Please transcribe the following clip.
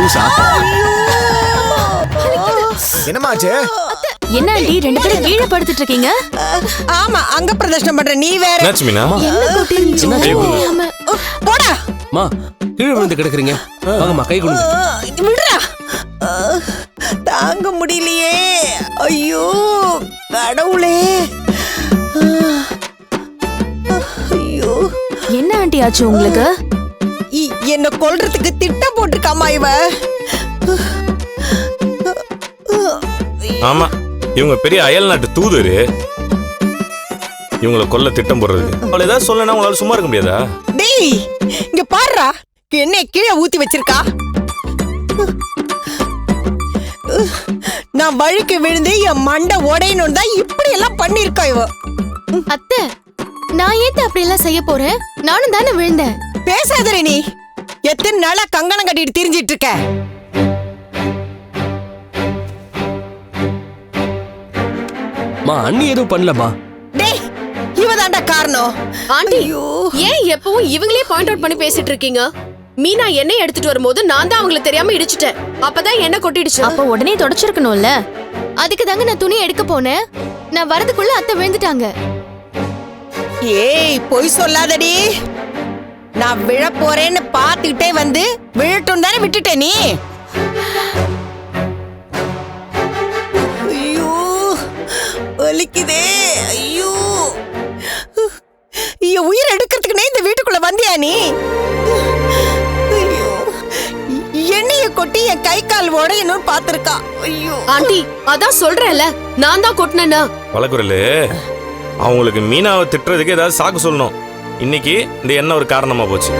லூசா? என்னமாச்சு? என்ன ஆண்டி ரெண்டு பேரும் கீழே படுத்துட்டு இருக்கீங்க? ஆமா, அங்க பிரதர்ஷனம் பண்ற நீ வேற. என்னாச்சு மீனா? என்ன கொட்டிருச்சு? போடா. மா கீழே விழுந்து கிடக்குறீங்க, வாங்கம்மா கை கொடுங்க. விடுறா. தாங்க முடியலையே. ஐயோ கடவுளே. ஐயோ என்ன ஆண்டி ஆச்சு உங்களுக்கு? என்ன கொல்றதுக்கு திட்டம் போட்டுருக்காமா இவ. ஆமா, இவங்க பெரிய அயல் நாட்டு தூதரு. இவங்களை கொல்ல திட்டம் போடுறது. அவளை ஏதாவது சொல்லனா உங்களால சும்மா இருக்க முடியாதா? டேய் இங்க பாருடா, என்ன கீழே ஊத்தி வச்சிருக்கா. நான் வழுக்கு விழுந்து என் மண்டை உடையணும் தான் இப்படி எல்லாம் பண்ணிருக்கா இவ. அத்தை, நான் ஏத்த அப்படி எல்லாம் செய்ய போறேன்? நானும் தானே விழுந்தேன். பேசாதே நீ. எத்தனை நாளா கங்கணம் கட்டிட்டு திரிஞ்சிட்டு இருக்க? மா அண்ணி எதுவும் பண்ணலமா. டேய் இவதான்டா காரணம். ஆண்டி ஏன் எப்பவும் இவங்களே பாயிண்ட் அவுட் பண்ணி பேசிட்டு இருக்கீங்க? மீனா எண்ணெய் எடுத்துட்டு வரும்போது நான் தான் அவங்களுக்கு தெரியாம இடிச்சிட்டேன். அப்பதான் எண்ணெய் கொட்டிடுச்சு. அப்ப உடனே தொடச்சிருக்கணும்ல. அதுக்கு தாங்க நான் துணி எடுக்க போனேன். நான் வரதுக்குள்ள அத்தை விழுந்துட்டாங்க. ஏய் பொய் சொல்லாதடி. நான் விழ போறேன்னு பாத்துக்கிட்டே வந்து விழட்டும் தானே விட்டுட்ட நீ. ஐயோ வலிக்குதே. ஐயோ என் உயிர் எடுக்கிறதுக்குனே இந்த வீட்டுக்குள்ள வந்தியா நீ? ஐயோ எண்ணெய கொட்டி என் கை கால் உடையணும் பாத்துருக்கா. ஐயோ ஆண்டி அதான் சொல்றேன்ல, நான் தான் கொட்டினேன்னா. வளக்குறலு, அவங்களுக்கு மீனாவை திட்டுறதுக்கு ஏதாவது சாக்கு சொல்லணும். இன்னைக்கு இந்த எண்ணெய் ஒரு காரணமா போச்சு.